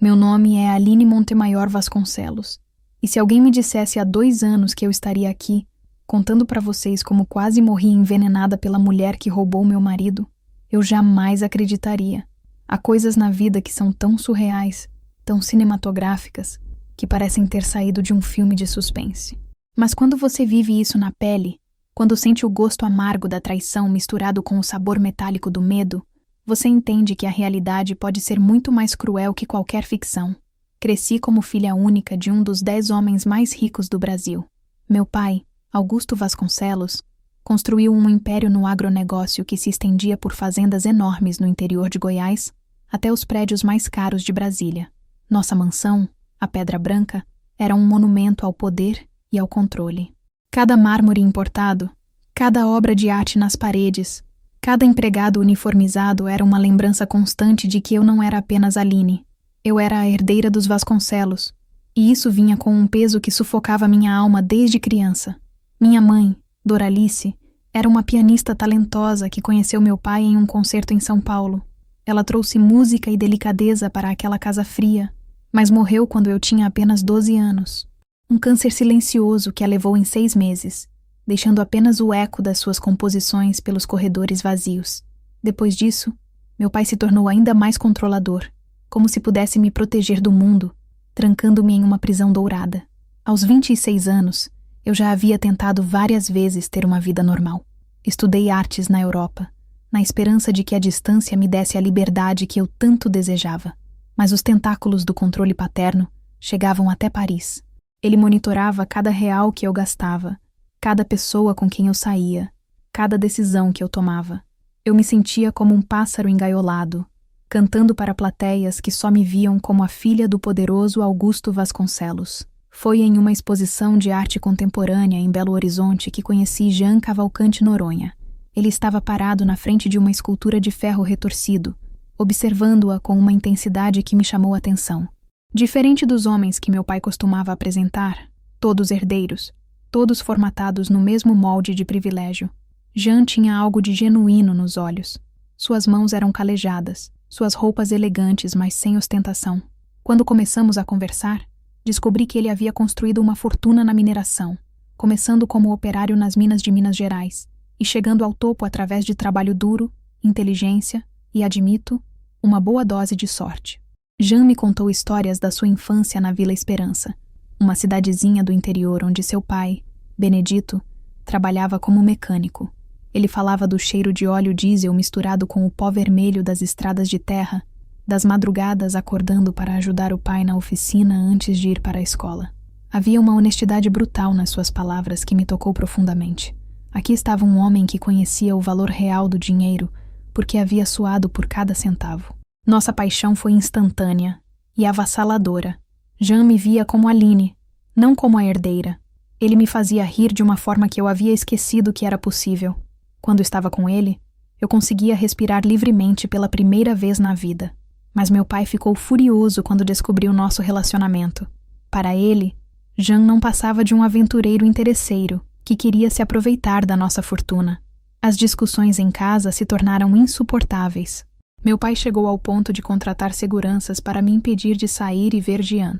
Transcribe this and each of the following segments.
Meu nome é Aline Montemaior Vasconcelos, e se alguém me dissesse há 2 anos que eu estaria aqui, contando para vocês como quase morri envenenada pela mulher que roubou meu marido, eu jamais acreditaria. Há coisas na vida que são tão surreais, tão cinematográficas, que parecem ter saído de um filme de suspense. Mas quando você vive isso na pele, quando sente o gosto amargo da traição misturado com o sabor metálico do medo, você entende que a realidade pode ser muito mais cruel que qualquer ficção. Cresci como filha única de um dos 10 homens mais ricos do Brasil. Meu pai, Augusto Vasconcelos, construiu um império no agronegócio que se estendia por fazendas enormes no interior de Goiás até os prédios mais caros de Brasília. Nossa mansão, a Pedra Branca, era um monumento ao poder e ao controle. Cada mármore importado, cada obra de arte nas paredes, cada empregado uniformizado era uma lembrança constante de que eu não era apenas Aline. Eu era a herdeira dos Vasconcelos, e isso vinha com um peso que sufocava minha alma desde criança. Minha mãe, Doralice, era uma pianista talentosa que conheceu meu pai em um concerto em São Paulo. Ela trouxe música e delicadeza para aquela casa fria, mas morreu quando eu tinha apenas 12 anos. Um câncer silencioso que a levou em 6 meses, deixando apenas o eco das suas composições pelos corredores vazios. Depois disso, meu pai se tornou ainda mais controlador, como se pudesse me proteger do mundo, trancando-me em uma prisão dourada. Aos 26 anos, eu já havia tentado várias vezes ter uma vida normal. Estudei artes na Europa, na esperança de que a distância me desse a liberdade que eu tanto desejava. Mas os tentáculos do controle paterno chegavam até Paris. Ele monitorava cada real que eu gastava, cada pessoa com quem eu saía, cada decisão que eu tomava. Eu me sentia como um pássaro engaiolado, cantando para plateias que só me viam como a filha do poderoso Augusto Vasconcelos. Foi em uma exposição de arte contemporânea em Belo Horizonte que conheci Jean Cavalcante Noronha. Ele estava parado na frente de uma escultura de ferro retorcido, observando-a com uma intensidade que me chamou a atenção. Diferente dos homens que meu pai costumava apresentar, todos herdeiros, todos formatados no mesmo molde de privilégio, Jean tinha algo de genuíno nos olhos. Suas mãos eram calejadas, suas roupas elegantes, mas sem ostentação. Quando começamos a conversar, descobri que ele havia construído uma fortuna na mineração, começando como operário nas minas de Minas Gerais e chegando ao topo através de trabalho duro, inteligência e, admito, uma boa dose de sorte. Jean me contou histórias da sua infância na Vila Esperança, uma cidadezinha do interior onde seu pai, Benedito, trabalhava como mecânico. Ele falava do cheiro de óleo diesel misturado com o pó vermelho das estradas de terra, das madrugadas acordando para ajudar o pai na oficina antes de ir para a escola. Havia uma honestidade brutal nas suas palavras que me tocou profundamente. Aqui estava um homem que conhecia o valor real do dinheiro, porque havia suado por cada centavo. Nossa paixão foi instantânea e avassaladora. Jean me via como Aline, não como a herdeira. Ele me fazia rir de uma forma que eu havia esquecido que era possível. Quando estava com ele, eu conseguia respirar livremente pela primeira vez na vida. Mas meu pai ficou furioso quando descobriu nosso relacionamento. Para ele, Jean não passava de um aventureiro interesseiro que queria se aproveitar da nossa fortuna. As discussões em casa se tornaram insuportáveis. Meu pai chegou ao ponto de contratar seguranças para me impedir de sair e ver Jean.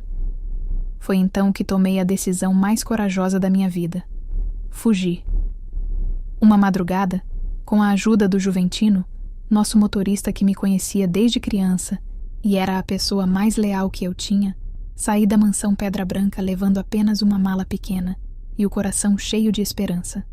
Foi então que tomei a decisão mais corajosa da minha vida. Fugi. Uma madrugada, com a ajuda do Juventino, nosso motorista que me conhecia desde criança e era a pessoa mais leal que eu tinha, saí da mansão Pedra Branca levando apenas uma mala pequena e o coração cheio de esperança.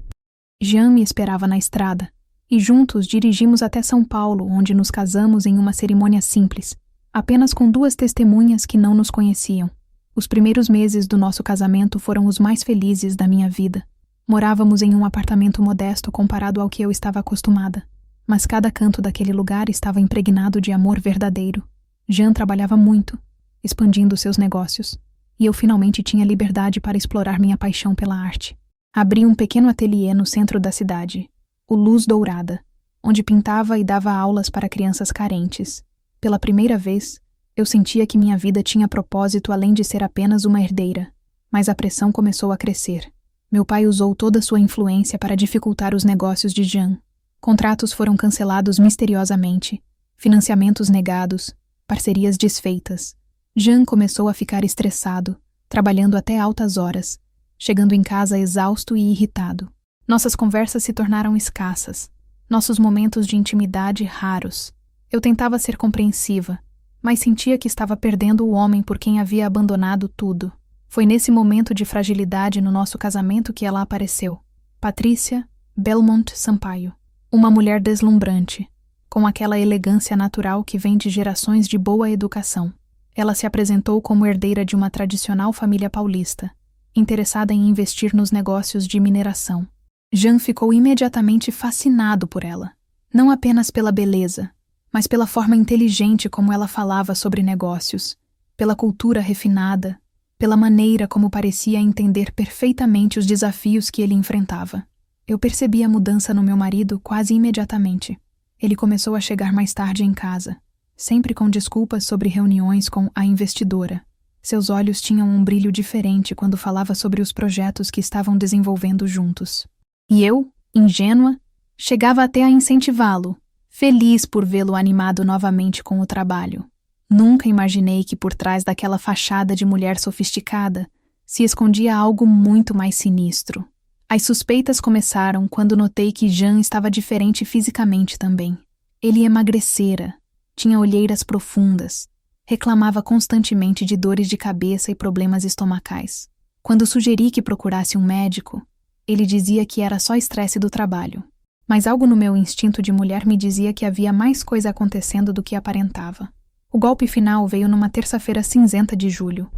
Jean me esperava na estrada e juntos dirigimos até São Paulo, onde nos casamos em uma cerimônia simples, apenas com 2 testemunhas que não nos conheciam. Os primeiros meses do nosso casamento foram os mais felizes da minha vida. Morávamos em um apartamento modesto comparado ao que eu estava acostumada, mas cada canto daquele lugar estava impregnado de amor verdadeiro. Jean trabalhava muito, expandindo seus negócios, e eu finalmente tinha liberdade para explorar minha paixão pela arte. Abri um pequeno ateliê no centro da cidade, o Luz Dourada, onde pintava e dava aulas para crianças carentes. Pela primeira vez, eu sentia que minha vida tinha propósito além de ser apenas uma herdeira, mas a pressão começou a crescer. Meu pai usou toda sua influência para dificultar os negócios de Jean. Contratos foram cancelados misteriosamente, financiamentos negados, parcerias desfeitas. Jean começou a ficar estressado, trabalhando até altas horas, chegando em casa exausto e irritado. Nossas conversas se tornaram escassas, nossos momentos de intimidade raros. Eu tentava ser compreensiva, mas sentia que estava perdendo o homem por quem havia abandonado tudo. Foi nesse momento de fragilidade no nosso casamento que ela apareceu. Patrícia Belmont Sampaio. Uma mulher deslumbrante, com aquela elegância natural que vem de gerações de boa educação. Ela se apresentou como herdeira de uma tradicional família paulista, interessada em investir nos negócios de mineração. Jean ficou imediatamente fascinado por ela, não apenas pela beleza, mas pela forma inteligente como ela falava sobre negócios, pela cultura refinada, pela maneira como parecia entender perfeitamente os desafios que ele enfrentava. Eu percebi a mudança no meu marido quase imediatamente. Ele começou a chegar mais tarde em casa, sempre com desculpas sobre reuniões com a investidora. Seus olhos tinham um brilho diferente quando falava sobre os projetos que estavam desenvolvendo juntos. E eu, ingênua, chegava até a incentivá-lo, feliz por vê-lo animado novamente com o trabalho. Nunca imaginei que por trás daquela fachada de mulher sofisticada se escondia algo muito mais sinistro. As suspeitas começaram quando notei que Jean estava diferente fisicamente também. Ele emagrecera, tinha olheiras profundas, reclamava constantemente de dores de cabeça e problemas estomacais. Quando sugeri que procurasse um médico, ele dizia que era só estresse do trabalho. Mas algo no meu instinto de mulher me dizia que havia mais coisa acontecendo do que aparentava. O golpe final veio numa terça-feira cinzenta de julho.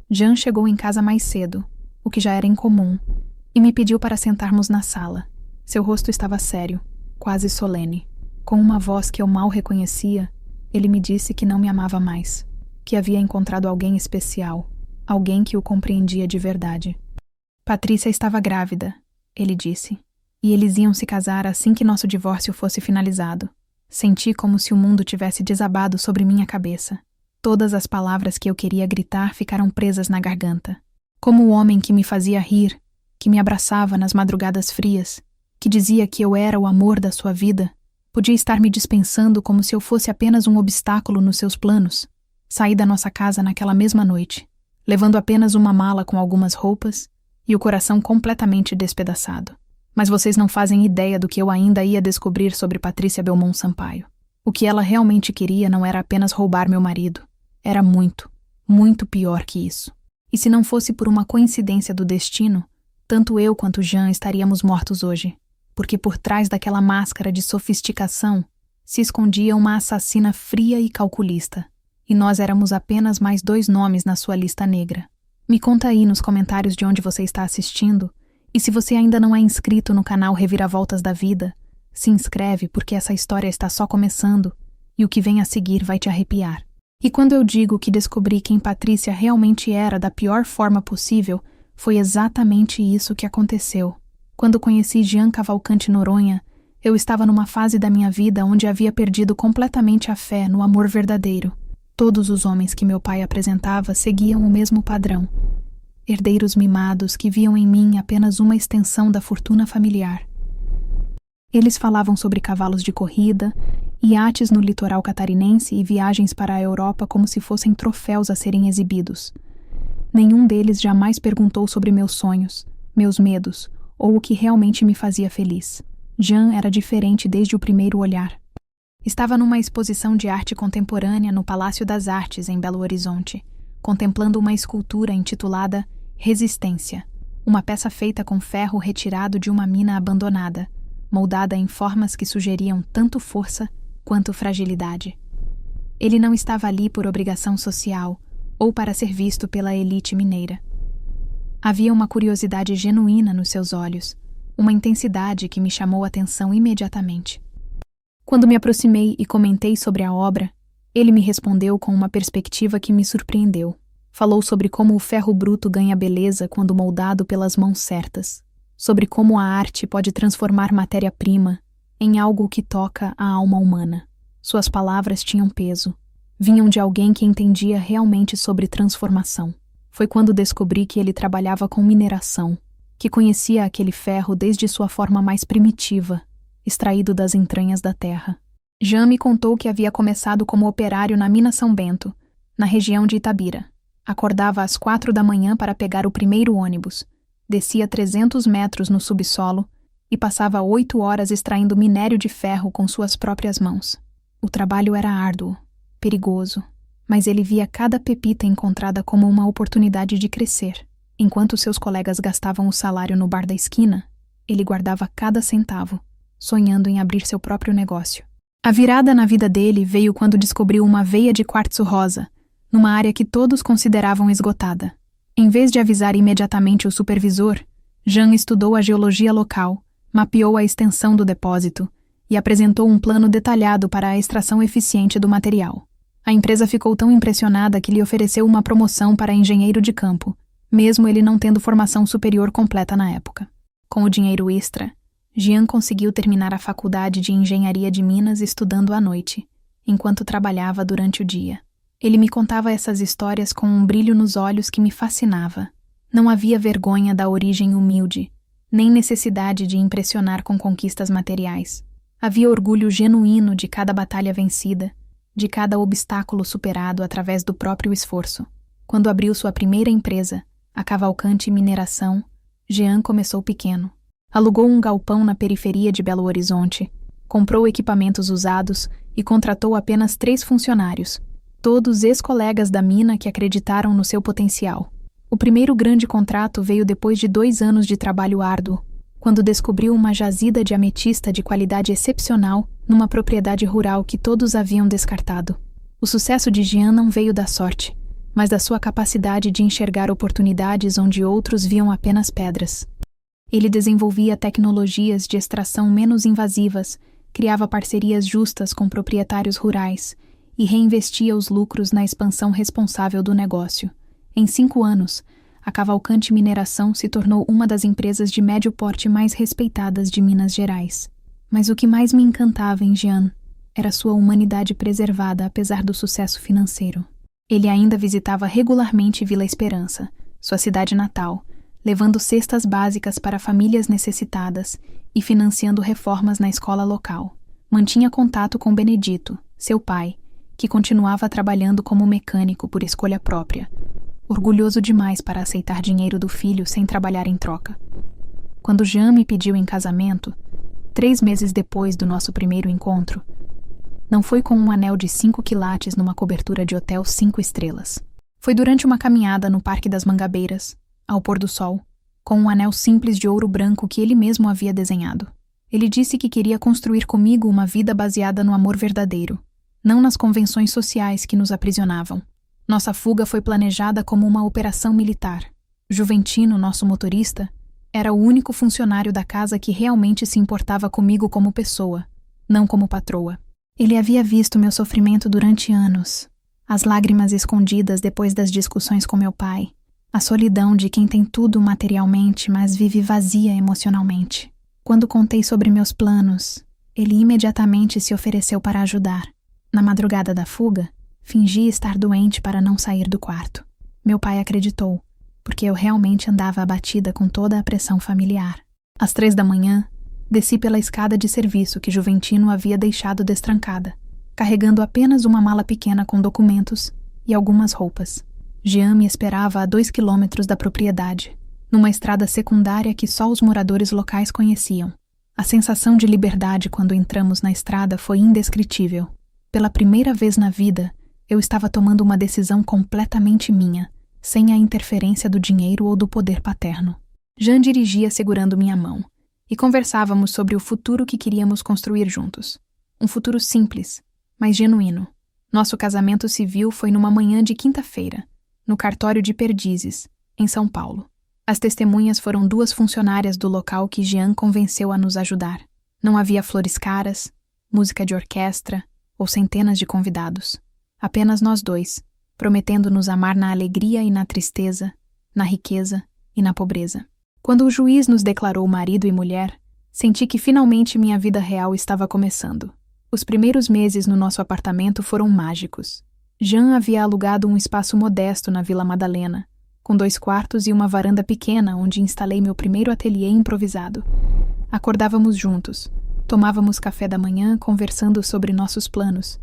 Jean chegou em casa mais cedo, o que já era incomum, e me pediu para sentarmos na sala. Seu rosto estava sério, quase solene. Com uma voz que eu mal reconhecia, ele me disse que não me amava mais, que havia encontrado alguém especial, alguém que o compreendia de verdade. Patrícia estava grávida, ele disse, e eles iam se casar assim que nosso divórcio fosse finalizado. Senti como se o mundo tivesse desabado sobre minha cabeça. Todas as palavras que eu queria gritar ficaram presas na garganta. Como o homem que me fazia rir, que me abraçava nas madrugadas frias, que dizia que eu era o amor da sua vida, podia estar me dispensando como se eu fosse apenas um obstáculo nos seus planos. Saí da nossa casa naquela mesma noite, levando apenas uma mala com algumas roupas e o coração completamente despedaçado. Mas vocês não fazem ideia do que eu ainda ia descobrir sobre Patrícia Belmont Sampaio. O que ela realmente queria não era apenas roubar meu marido. Era muito, muito pior que isso. E se não fosse por uma coincidência do destino, tanto eu quanto Jean estaríamos mortos hoje, porque por trás daquela máscara de sofisticação se escondia uma assassina fria e calculista, e nós éramos apenas mais 2 nomes na sua lista negra. Me conta aí nos comentários de onde você está assistindo, e se você ainda não é inscrito no canal Reviravoltas da Vida, se inscreve porque essa história está só começando e o que vem a seguir vai te arrepiar. E quando eu digo que descobri quem Patrícia realmente era da pior forma possível, foi exatamente isso que aconteceu. Quando conheci Jean Cavalcante Noronha, eu estava numa fase da minha vida onde havia perdido completamente a fé no amor verdadeiro. Todos os homens que meu pai apresentava seguiam o mesmo padrão. Herdeiros mimados que viam em mim apenas uma extensão da fortuna familiar. Eles falavam sobre cavalos de corrida, iates no litoral catarinense e viagens para a Europa como se fossem troféus a serem exibidos. Nenhum deles jamais perguntou sobre meus sonhos, meus medos, ou o que realmente me fazia feliz. Jean era diferente desde o primeiro olhar. Estava numa exposição de arte contemporânea no Palácio das Artes, em Belo Horizonte, contemplando uma escultura intitulada Resistência, uma peça feita com ferro retirado de uma mina abandonada, moldada em formas que sugeriam tanto força quanto fragilidade. Ele não estava ali por obrigação social ou para ser visto pela elite mineira. Havia uma curiosidade genuína nos seus olhos, uma intensidade que me chamou a atenção imediatamente. Quando me aproximei e comentei sobre a obra, ele me respondeu com uma perspectiva que me surpreendeu. Falou sobre como o ferro bruto ganha beleza quando moldado pelas mãos certas, sobre como a arte pode transformar matéria-prima em algo que toca a alma humana. Suas palavras tinham peso, vinham de alguém que entendia realmente sobre transformação. Foi quando descobri que ele trabalhava com mineração, que conhecia aquele ferro desde sua forma mais primitiva, extraído das entranhas da terra. Jean me contou que havia começado como operário na mina São Bento, na região de Itabira. Acordava às 4 da manhã para pegar o primeiro ônibus, descia 300 metros no subsolo e passava 8 horas extraindo minério de ferro com suas próprias mãos. O trabalho era árduo, perigoso, mas ele via cada pepita encontrada como uma oportunidade de crescer. Enquanto seus colegas gastavam o salário no bar da esquina, ele guardava cada centavo, sonhando em abrir seu próprio negócio. A virada na vida dele veio quando descobriu uma veia de quartzo rosa, numa área que todos consideravam esgotada. Em vez de avisar imediatamente o supervisor, Jean estudou a geologia local, mapeou a extensão do depósito e apresentou um plano detalhado para a extração eficiente do material. A empresa ficou tão impressionada que lhe ofereceu uma promoção para engenheiro de campo, mesmo ele não tendo formação superior completa na época. Com o dinheiro extra, Jean conseguiu terminar a faculdade de engenharia de Minas estudando à noite, enquanto trabalhava durante o dia. Ele me contava essas histórias com um brilho nos olhos que me fascinava. Não havia vergonha da origem humilde, nem necessidade de impressionar com conquistas materiais. Havia orgulho genuíno de cada batalha vencida, de cada obstáculo superado através do próprio esforço. Quando abriu sua primeira empresa, a Cavalcante Mineração, Jean começou pequeno. Alugou um galpão na periferia de Belo Horizonte, comprou equipamentos usados e contratou apenas 3 funcionários, todos ex-colegas da mina que acreditaram no seu potencial. O primeiro grande contrato veio depois de 2 anos de trabalho árduo, quando descobriu uma jazida de ametista de qualidade excepcional numa propriedade rural que todos haviam descartado. O sucesso de Jean não veio da sorte, mas da sua capacidade de enxergar oportunidades onde outros viam apenas pedras. Ele desenvolvia tecnologias de extração menos invasivas, criava parcerias justas com proprietários rurais e reinvestia os lucros na expansão responsável do negócio. Em 5 anos, a Cavalcante Mineração se tornou uma das empresas de médio porte mais respeitadas de Minas Gerais. Mas o que mais me encantava em Jean era sua humanidade preservada apesar do sucesso financeiro. Ele ainda visitava regularmente Vila Esperança, sua cidade natal, levando cestas básicas para famílias necessitadas e financiando reformas na escola local. Mantinha contato com Benedito, seu pai, que continuava trabalhando como mecânico por escolha própria, orgulhoso demais para aceitar dinheiro do filho sem trabalhar em troca. Quando Jean me pediu em casamento, 3 meses depois do nosso primeiro encontro, não foi com um anel de 5 quilates numa cobertura de hotel 5 estrelas. Foi durante uma caminhada no Parque das Mangabeiras, ao pôr do sol, com um anel simples de ouro branco que ele mesmo havia desenhado. Ele disse que queria construir comigo uma vida baseada no amor verdadeiro, não nas convenções sociais que nos aprisionavam. Nossa fuga foi planejada como uma operação militar. Juventino, nosso motorista, era o único funcionário da casa que realmente se importava comigo como pessoa, não como patroa. Ele havia visto meu sofrimento durante anos, as lágrimas escondidas depois das discussões com meu pai, a solidão de quem tem tudo materialmente, mas vive vazia emocionalmente. Quando contei sobre meus planos, ele imediatamente se ofereceu para ajudar. Na madrugada da fuga, fingi estar doente para não sair do quarto. Meu pai acreditou, porque eu realmente andava abatida com toda a pressão familiar. Às 3 da manhã, desci pela escada de serviço que Juventino havia deixado destrancada, carregando apenas uma mala pequena com documentos e algumas roupas. Jean me esperava a 2 quilômetros da propriedade, numa estrada secundária que só os moradores locais conheciam. A sensação de liberdade quando entramos na estrada foi indescritível. Pela primeira vez na vida, eu estava tomando uma decisão completamente minha, sem a interferência do dinheiro ou do poder paterno. Jean dirigia segurando minha mão, e conversávamos sobre o futuro que queríamos construir juntos. Um futuro simples, mas genuíno. Nosso casamento civil foi numa manhã de quinta-feira, no cartório de Perdizes, em São Paulo. As testemunhas foram 2 funcionárias do local que Jean convenceu a nos ajudar. Não havia flores caras, música de orquestra ou centenas de convidados. Apenas nós 2, prometendo nos amar na alegria e na tristeza, na riqueza e na pobreza. Quando o juiz nos declarou marido e mulher, senti que finalmente minha vida real estava começando. Os primeiros meses no nosso apartamento foram mágicos. Jean havia alugado um espaço modesto na Vila Madalena, com 2 quartos e uma varanda pequena onde instalei meu primeiro ateliê improvisado. Acordávamos juntos, tomávamos café da manhã conversando sobre nossos planos,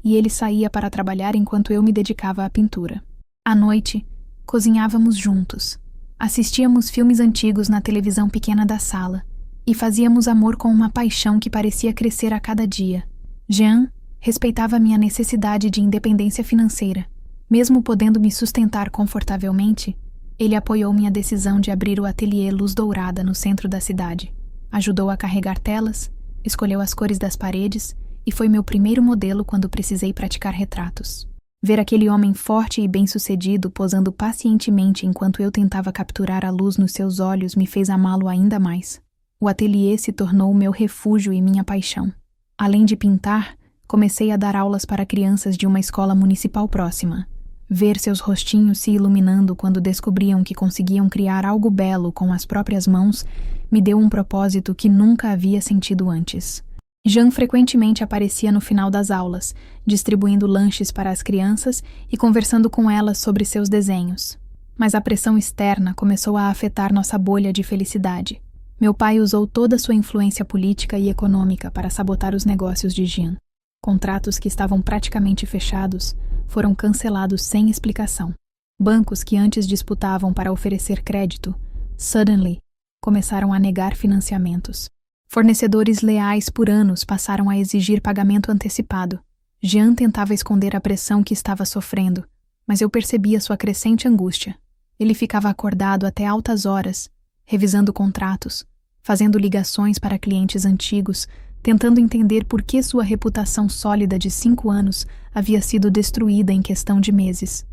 e ele saía para trabalhar enquanto eu me dedicava à pintura. À noite, cozinhávamos juntos. Assistíamos filmes antigos na televisão pequena da sala e fazíamos amor com uma paixão que parecia crescer a cada dia. Jean respeitava minha necessidade de independência financeira. Mesmo podendo me sustentar confortavelmente, ele apoiou minha decisão de abrir o ateliê Luz Dourada no centro da cidade. Ajudou a carregar telas, escolheu as cores das paredes e foi meu primeiro modelo quando precisei praticar retratos. Ver aquele homem forte e bem-sucedido posando pacientemente enquanto eu tentava capturar a luz nos seus olhos me fez amá-lo ainda mais. O ateliê se tornou meu refúgio e minha paixão. Além de pintar, comecei a dar aulas para crianças de uma escola municipal próxima. Ver seus rostinhos se iluminando quando descobriam que conseguiam criar algo belo com as próprias mãos me deu um propósito que nunca havia sentido antes. Jean frequentemente aparecia no final das aulas, distribuindo lanches para as crianças e conversando com elas sobre seus desenhos. Mas a pressão externa começou a afetar nossa bolha de felicidade. Meu pai usou toda sua influência política e econômica para sabotar os negócios de Jean. Contratos que estavam praticamente fechados foram cancelados sem explicação. Bancos que antes disputavam para oferecer crédito, suddenly, começaram a negar financiamentos. Fornecedores leais por anos passaram a exigir pagamento antecipado. Jean tentava esconder a pressão que estava sofrendo, mas eu percebia sua crescente angústia. Ele ficava acordado até altas horas, revisando contratos, fazendo ligações para clientes antigos, tentando entender por que sua reputação sólida de 5 anos havia sido destruída em questão de meses.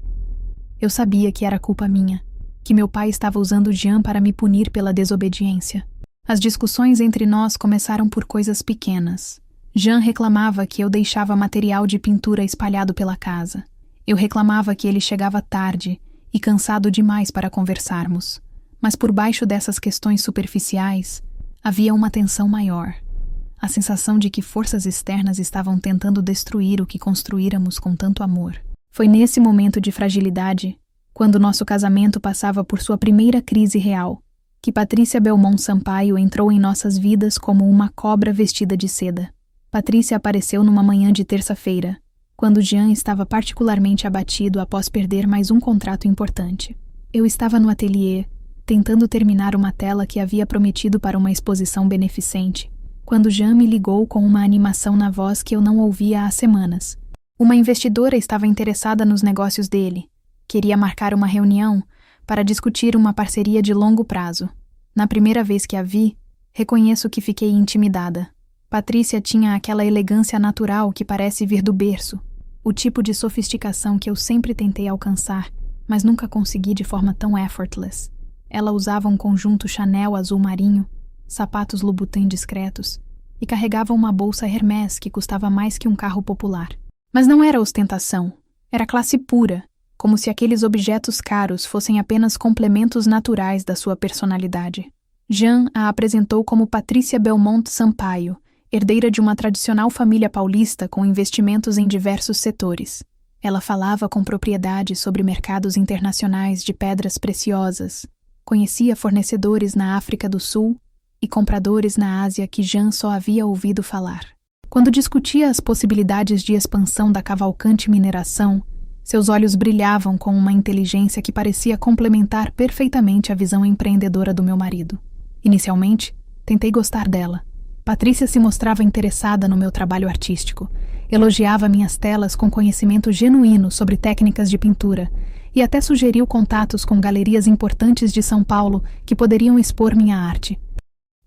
Eu sabia que era culpa minha, que meu pai estava usando Jean para me punir pela desobediência. As discussões entre nós começaram por coisas pequenas. Jean reclamava que eu deixava material de pintura espalhado pela casa. Eu reclamava que ele chegava tarde e cansado demais para conversarmos. Mas por baixo dessas questões superficiais, havia uma tensão maior. A sensação de que forças externas estavam tentando destruir o que construíramos com tanto amor. Foi nesse momento de fragilidade, quando nosso casamento passava por sua primeira crise real, que Patrícia Belmont Sampaio entrou em nossas vidas como uma cobra vestida de seda. Patrícia apareceu numa manhã de terça-feira, quando Jean estava particularmente abatido após perder mais um contrato importante. Eu estava no ateliê, tentando terminar uma tela que havia prometido para uma exposição beneficente, quando Jean me ligou com uma animação na voz que eu não ouvia há semanas. Uma investidora estava interessada nos negócios dele. Queria marcar uma reunião para discutir uma parceria de longo prazo. Na primeira vez que a vi, reconheço que fiquei intimidada. Patrícia tinha aquela elegância natural que parece vir do berço, o tipo de sofisticação que eu sempre tentei alcançar, mas nunca consegui de forma tão effortless. Ela usava um conjunto Chanel azul marinho, sapatos Louboutin discretos e carregava uma bolsa Hermès que custava mais que um carro popular. Mas não era ostentação, era classe pura, como se aqueles objetos caros fossem apenas complementos naturais da sua personalidade. Jean a apresentou como Patrícia Belmont Sampaio, herdeira de uma tradicional família paulista com investimentos em diversos setores. Ela falava com propriedade sobre mercados internacionais de pedras preciosas, conhecia fornecedores na África do Sul e compradores na Ásia que Jean só havia ouvido falar. Quando discutia as possibilidades de expansão da Cavalcante Mineração, seus olhos brilhavam com uma inteligência que parecia complementar perfeitamente a visão empreendedora do meu marido. Inicialmente, tentei gostar dela. Patrícia se mostrava interessada no meu trabalho artístico, elogiava minhas telas com conhecimento genuíno sobre técnicas de pintura e até sugeriu contatos com galerias importantes de São Paulo que poderiam expor minha arte.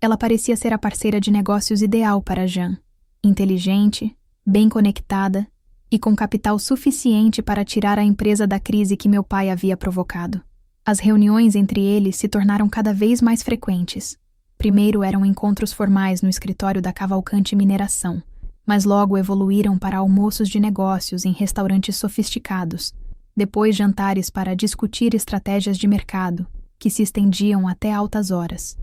Ela parecia ser a parceira de negócios ideal para Jean. Inteligente, bem conectada e com capital suficiente para tirar a empresa da crise que meu pai havia provocado. As reuniões entre eles se tornaram cada vez mais frequentes. Primeiro eram encontros formais no escritório da Cavalcante Mineração, mas logo evoluíram para almoços de negócios em restaurantes sofisticados, depois jantares para discutir estratégias de mercado, que se estendiam até altas horas.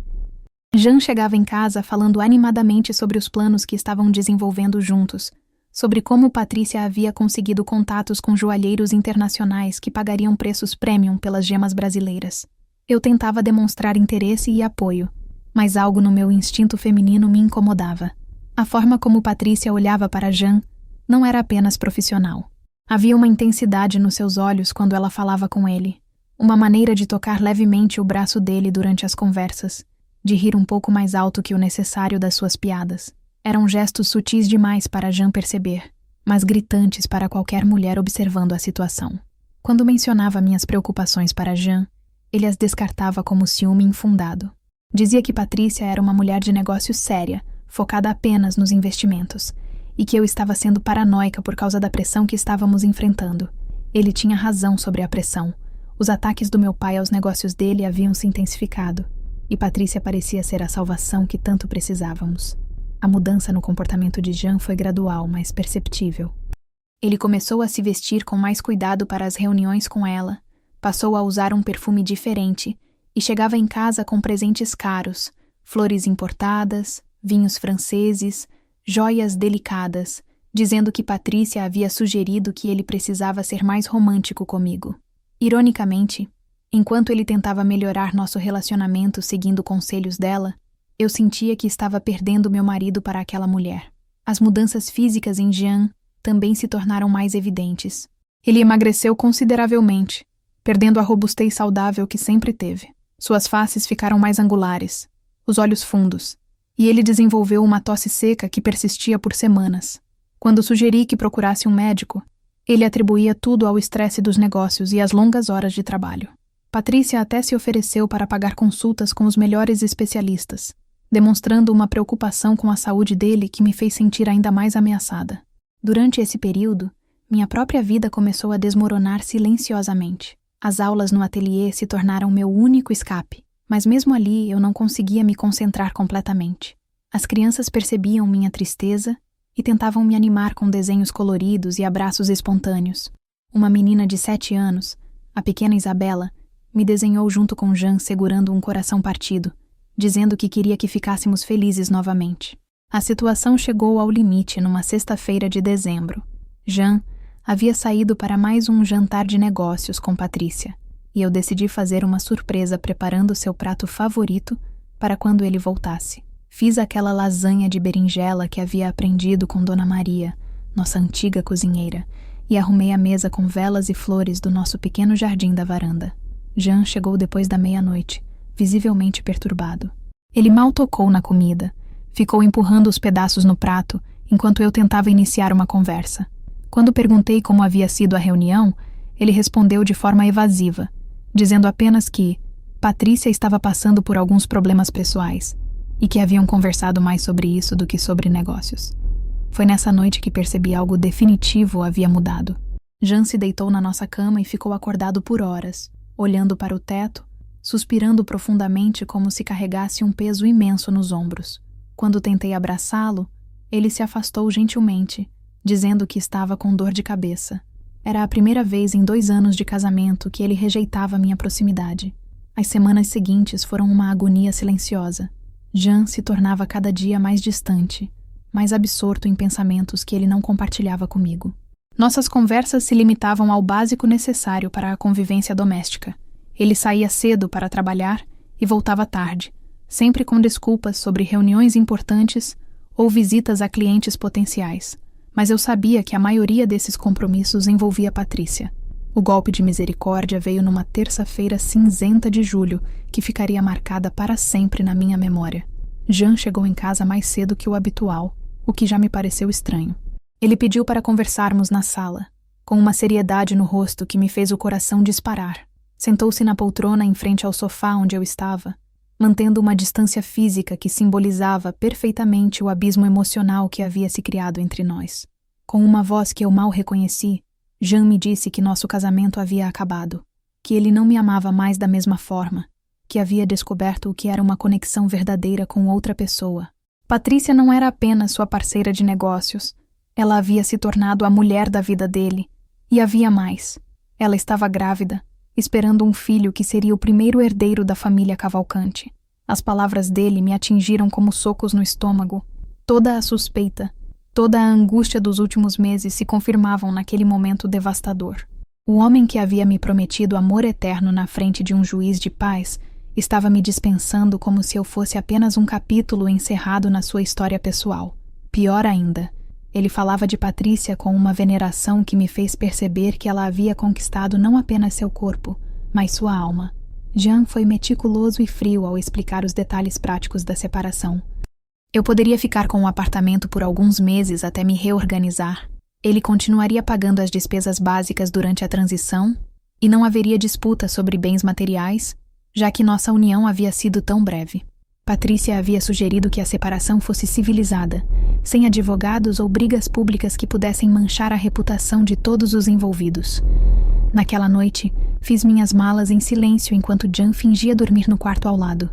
Jean chegava em casa falando animadamente sobre os planos que estavam desenvolvendo juntos, sobre como Patrícia havia conseguido contatos com joalheiros internacionais que pagariam preços premium pelas gemas brasileiras. Eu tentava demonstrar interesse e apoio, mas algo no meu instinto feminino me incomodava. A forma como Patrícia olhava para Jean Não era apenas profissional. Havia uma intensidade nos seus olhos quando ela falava com ele, uma maneira de tocar levemente o braço dele durante as conversas, de rir um pouco mais alto que o necessário das suas piadas. Eram gestos sutis demais para Jean perceber, mas gritantes para qualquer mulher observando a situação. Quando mencionava minhas preocupações para Jean, ele as descartava como ciúme infundado. Dizia que Patrícia era uma mulher de negócios séria, focada apenas nos investimentos, e que eu estava sendo paranoica por causa da pressão que estávamos enfrentando. Ele tinha razão sobre a pressão. Os ataques do meu pai aos negócios dele haviam se intensificado, e Patrícia parecia ser a salvação que tanto precisávamos. A mudança no comportamento de Jean foi gradual, mas perceptível. Ele começou a se vestir com mais cuidado para as reuniões com ela, passou a usar um perfume diferente e chegava em casa com presentes caros, flores importadas, vinhos franceses, joias delicadas, dizendo que Patrícia havia sugerido que ele precisava ser mais romântico comigo. Ironicamente, enquanto ele tentava melhorar nosso relacionamento seguindo conselhos dela, eu sentia que estava perdendo meu marido para aquela mulher. As mudanças físicas em Jean também se tornaram mais evidentes. Ele emagreceu consideravelmente, perdendo a robustez saudável que sempre teve. Suas faces ficaram mais angulares, os olhos fundos, e ele desenvolveu uma tosse seca que persistia por semanas. Quando sugeri que procurasse um médico, ele atribuía tudo ao estresse dos negócios e às longas horas de trabalho. Patrícia até se ofereceu para pagar consultas com os melhores especialistas, demonstrando uma preocupação com a saúde dele que me fez sentir ainda mais ameaçada. Durante esse período, minha própria vida começou a desmoronar silenciosamente. As aulas no ateliê se tornaram meu único escape, mas mesmo ali eu não conseguia me concentrar completamente. As crianças percebiam minha tristeza e tentavam me animar com desenhos coloridos e abraços espontâneos. Uma menina de 7 anos, a pequena Isabela, me desenhou junto com Jean segurando um coração partido, dizendo que queria que ficássemos felizes novamente. A situação chegou ao limite numa sexta-feira de dezembro. Jean havia saído para mais um jantar de negócios com Patrícia, e eu decidi fazer uma surpresa preparando seu prato favorito para quando ele voltasse. Fiz aquela lasanha de berinjela que havia aprendido com Dona Maria, nossa antiga cozinheira, e arrumei a mesa com velas e flores do nosso pequeno jardim da varanda. Jean chegou depois da meia-noite, visivelmente perturbado. Ele mal tocou na comida, ficou empurrando os pedaços no prato enquanto eu tentava iniciar uma conversa. Quando perguntei como havia sido a reunião, ele respondeu de forma evasiva, dizendo apenas que Patrícia estava passando por alguns problemas pessoais e que haviam conversado mais sobre isso do que sobre negócios. Foi nessa noite que percebi algo definitivo havia mudado. Jean se deitou na nossa cama e ficou acordado por horas, olhando para o teto, suspirando profundamente como se carregasse um peso imenso nos ombros. Quando tentei abraçá-lo, ele se afastou gentilmente, dizendo que estava com dor de cabeça. Era a primeira vez em 2 anos de casamento que ele rejeitava minha proximidade. As semanas seguintes foram uma agonia silenciosa. Jean se tornava cada dia mais distante, mais absorto em pensamentos que ele não compartilhava comigo. Nossas conversas se limitavam ao básico necessário para a convivência doméstica. Ele saía cedo para trabalhar e voltava tarde, sempre com desculpas sobre reuniões importantes ou visitas a clientes potenciais. Mas eu sabia que a maioria desses compromissos envolvia Patrícia. O golpe de misericórdia veio numa terça-feira cinzenta de julho, que ficaria marcada para sempre na minha memória. Jean chegou em casa mais cedo que o habitual, o que já me pareceu estranho. Ele pediu para conversarmos na sala, com uma seriedade no rosto que me fez o coração disparar. Sentou-se na poltrona em frente ao sofá onde eu estava, mantendo uma distância física que simbolizava perfeitamente o abismo emocional que havia se criado entre nós. Com uma voz que eu mal reconheci, Jean me disse que nosso casamento havia acabado, que ele não me amava mais da mesma forma, que havia descoberto o que era uma conexão verdadeira com outra pessoa. Patrícia não era apenas sua parceira de negócios, ela havia se tornado a mulher da vida dele, e havia mais. Ela estava grávida, esperando um filho que seria o primeiro herdeiro da família Cavalcante. As palavras dele me atingiram como socos no estômago. Toda a suspeita, toda a angústia dos últimos meses se confirmavam naquele momento devastador. O homem que havia me prometido amor eterno na frente de um juiz de paz estava me dispensando como se eu fosse apenas um capítulo encerrado na sua história pessoal. Pior ainda, Ele falava de Patrícia com uma veneração que me fez perceber que ela havia conquistado não apenas seu corpo, mas sua alma. Jean foi meticuloso e frio ao explicar os detalhes práticos da separação. Eu poderia ficar com o apartamento por alguns meses até me reorganizar. Ele continuaria pagando as despesas básicas durante a transição e não haveria disputa sobre bens materiais, já que nossa união havia sido tão breve. Patrícia havia sugerido que a separação fosse civilizada, sem advogados ou brigas públicas que pudessem manchar a reputação de todos os envolvidos. Naquela noite, fiz minhas malas em silêncio enquanto Jean fingia dormir no quarto ao lado.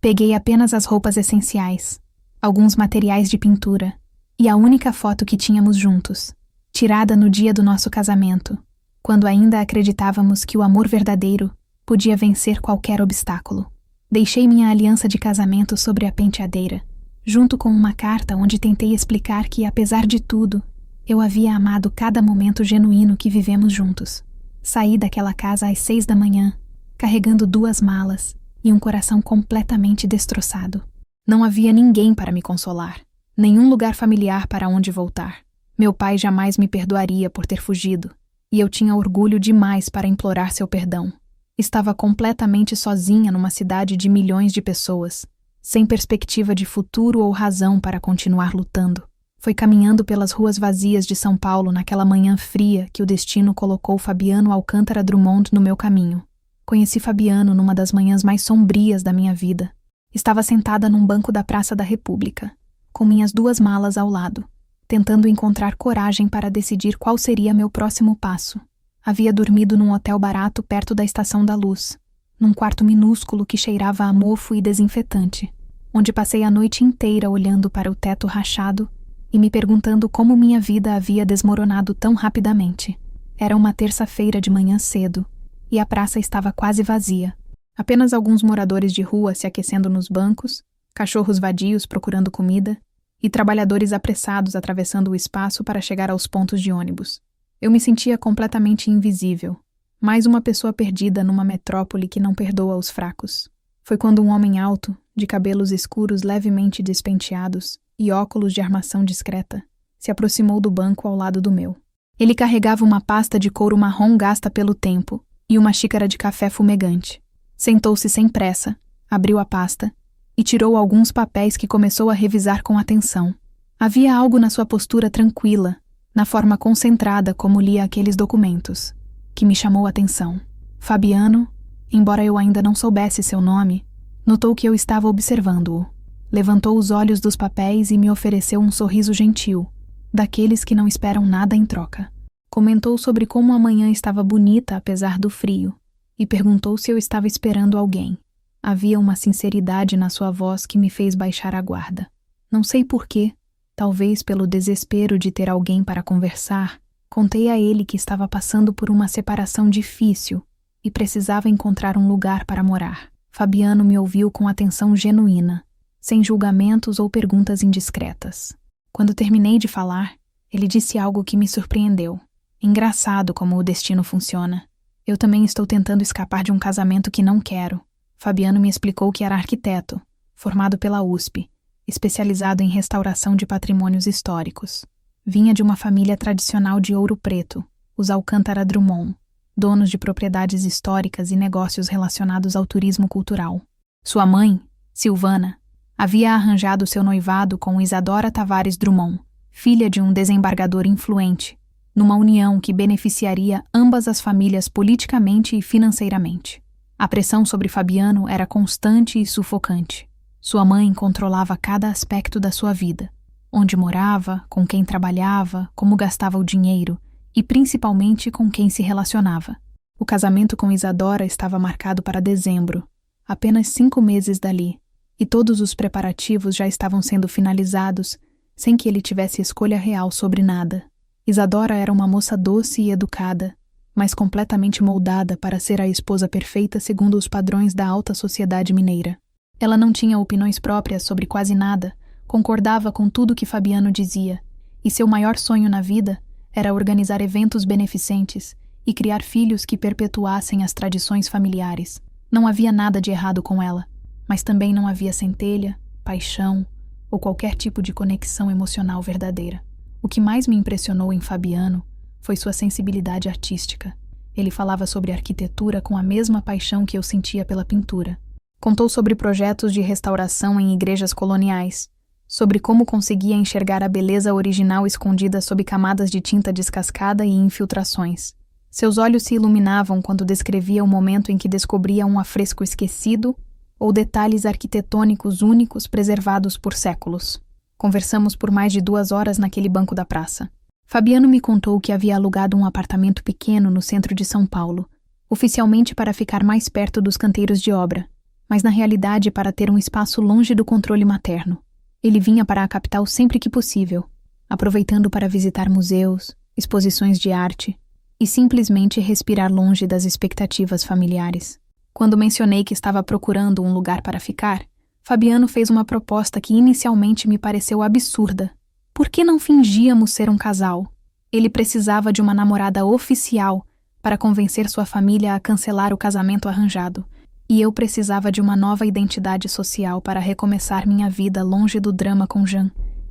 Peguei apenas as roupas essenciais, alguns materiais de pintura e a única foto que tínhamos juntos, tirada no dia do nosso casamento, quando ainda acreditávamos que o amor verdadeiro podia vencer qualquer obstáculo. Deixei minha aliança de casamento sobre a penteadeira, junto com uma carta onde tentei explicar que, apesar de tudo, eu havia amado cada momento genuíno que vivemos juntos. Saí daquela casa às 6 da manhã, carregando 2 malas e um coração completamente destroçado. Não havia ninguém para me consolar, nenhum lugar familiar para onde voltar. Meu pai jamais me perdoaria por ter fugido, e eu tinha orgulho demais para implorar seu perdão. Estava completamente sozinha numa cidade de milhões de pessoas, sem perspectiva de futuro ou razão para continuar lutando. Foi caminhando pelas ruas vazias de São Paulo naquela manhã fria que o destino colocou Fabiano Alcântara Drummond no meu caminho. Conheci Fabiano numa das manhãs mais sombrias da minha vida. Estava sentada num banco da Praça da República, com minhas 2 malas ao lado, tentando encontrar coragem para decidir qual seria meu próximo passo. Havia dormido num hotel barato perto da Estação da Luz, num quarto minúsculo que cheirava a mofo e desinfetante, onde passei a noite inteira olhando para o teto rachado e me perguntando como minha vida havia desmoronado tão rapidamente. Era uma terça-feira de manhã cedo, e a praça estava quase vazia. Apenas alguns moradores de rua se aquecendo nos bancos, cachorros vadios procurando comida e trabalhadores apressados atravessando o espaço para chegar aos pontos de ônibus. Eu me sentia completamente invisível, mais uma pessoa perdida numa metrópole que não perdoa os fracos. Foi quando um homem alto, de cabelos escuros levemente despenteados e óculos de armação discreta, se aproximou do banco ao lado do meu. Ele carregava uma pasta de couro marrom gasta pelo tempo e uma xícara de café fumegante. Sentou-se sem pressa, abriu a pasta e tirou alguns papéis que começou a revisar com atenção. Havia algo na sua postura tranquila, na forma concentrada como lia aqueles documentos, que me chamou a atenção. Fabiano, embora eu ainda não soubesse seu nome, notou que eu estava observando-o. Levantou os olhos dos papéis e me ofereceu um sorriso gentil, daqueles que não esperam nada em troca. Comentou sobre como a manhã estava bonita apesar do frio, e perguntou se eu estava esperando alguém. Havia uma sinceridade na sua voz que me fez baixar a guarda. Não sei porquê, talvez pelo desespero de ter alguém para conversar, contei a ele que estava passando por uma separação difícil e precisava encontrar um lugar para morar. Fabiano me ouviu com atenção genuína, sem julgamentos ou perguntas indiscretas. Quando terminei de falar, ele disse algo que me surpreendeu. Engraçado como o destino funciona. Eu também estou tentando escapar de um casamento que não quero. Fabiano me explicou que era arquiteto, formado pela USP, especializado em restauração de patrimônios históricos. Vinha de uma família tradicional de Ouro Preto, os Alcântara Drummond, donos de propriedades históricas e negócios relacionados ao turismo cultural. Sua mãe, Silvana, havia arranjado seu noivado com Isadora Tavares Drummond, filha de um desembargador influente, numa união que beneficiaria ambas as famílias politicamente e financeiramente. A pressão sobre Fabiano era constante e sufocante. Sua mãe controlava cada aspecto da sua vida, onde morava, com quem trabalhava, como gastava o dinheiro e principalmente com quem se relacionava. O casamento com Isadora estava marcado para dezembro, apenas 5 meses dali, e todos os preparativos já estavam sendo finalizados sem que ele tivesse escolha real sobre nada. Isadora era uma moça doce e educada, mas completamente moldada para ser a esposa perfeita segundo os padrões da alta sociedade mineira. Ela não tinha opiniões próprias sobre quase nada, concordava com tudo que Fabiano dizia, e seu maior sonho na vida era organizar eventos beneficentes e criar filhos que perpetuassem as tradições familiares. Não havia nada de errado com ela, mas também não havia centelha, paixão ou qualquer tipo de conexão emocional verdadeira. O que mais me impressionou em Fabiano foi sua sensibilidade artística. Ele falava sobre arquitetura com a mesma paixão que eu sentia pela pintura. Contou sobre projetos de restauração em igrejas coloniais, sobre como conseguia enxergar a beleza original escondida sob camadas de tinta descascada e infiltrações. Seus olhos se iluminavam quando descrevia o momento em que descobria um afresco esquecido ou detalhes arquitetônicos únicos preservados por séculos. Conversamos por mais de 2 horas naquele banco da praça. Fabiano me contou que havia alugado um apartamento pequeno no centro de São Paulo, oficialmente para ficar mais perto dos canteiros de obra, mas na realidade para ter um espaço longe do controle materno. Ele vinha para a capital sempre que possível, aproveitando para visitar museus, exposições de arte e simplesmente respirar longe das expectativas familiares. Quando mencionei que estava procurando um lugar para ficar, Fabiano fez uma proposta que inicialmente me pareceu absurda. Por que não fingíamos ser um casal? Ele precisava de uma namorada oficial para convencer sua família a cancelar o casamento arranjado, e eu precisava de uma nova identidade social para recomeçar minha vida longe do drama com Jean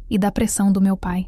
e da pressão do meu pai.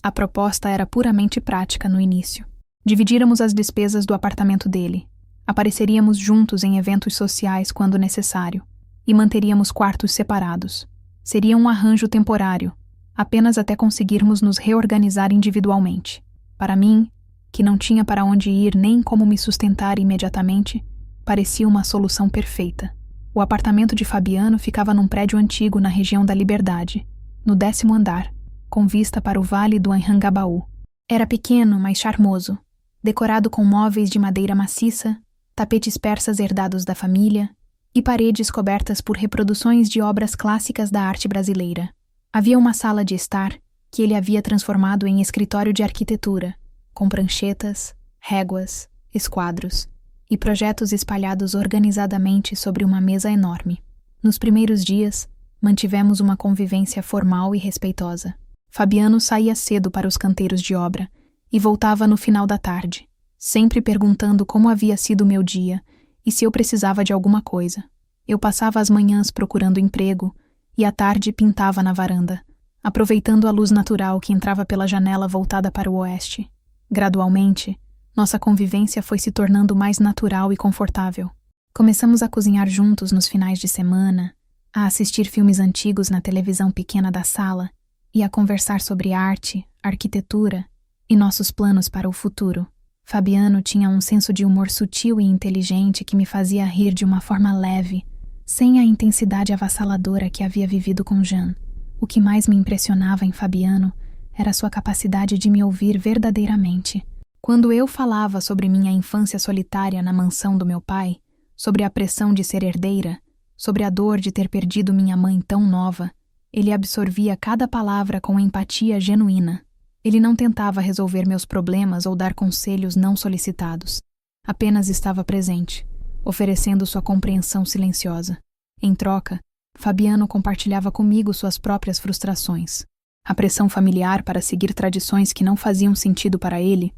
A proposta era puramente prática no início. Dividíamos as despesas do apartamento dele, apareceríamos juntos em eventos sociais quando necessário, e manteríamos quartos separados. Seria um arranjo temporário, apenas até conseguirmos nos reorganizar individualmente. Para mim, que não tinha para onde ir nem como me sustentar imediatamente, parecia uma solução perfeita. O apartamento de Fabiano ficava num prédio antigo na região da Liberdade, no 10º andar, com vista para o Vale do Anhangabaú. Era pequeno, mas charmoso, decorado com móveis de madeira maciça, tapetes persas herdados da família e paredes cobertas por reproduções de obras clássicas da arte brasileira. Havia uma sala de estar que ele havia transformado em escritório de arquitetura, com pranchetas, réguas, esquadros e projetos espalhados organizadamente sobre uma mesa enorme. Nos primeiros dias, mantivemos uma convivência formal e respeitosa. Fabiano saía cedo para os canteiros de obra e voltava no final da tarde, sempre perguntando como havia sido o meu dia e se eu precisava de alguma coisa. Eu passava as manhãs procurando emprego e à tarde pintava na varanda, aproveitando a luz natural que entrava pela janela voltada para o oeste. Gradualmente, nossa convivência foi se tornando mais natural e confortável. Começamos a cozinhar juntos nos finais de semana, a assistir filmes antigos na televisão pequena da sala e a conversar sobre arte, arquitetura e nossos planos para o futuro. Fabiano tinha um senso de humor sutil e inteligente que me fazia rir de uma forma leve, sem a intensidade avassaladora que havia vivido com Jean. O que mais me impressionava em Fabiano era sua capacidade de me ouvir verdadeiramente. Quando eu falava sobre minha infância solitária na mansão do meu pai, sobre a pressão de ser herdeira, sobre a dor de ter perdido minha mãe tão nova, ele absorvia cada palavra com empatia genuína. Ele não tentava resolver meus problemas ou dar conselhos não solicitados. Apenas estava presente, oferecendo sua compreensão silenciosa. Em troca, Fabiano compartilhava comigo suas próprias frustrações. A pressão familiar para seguir tradições que não faziam sentido para ele,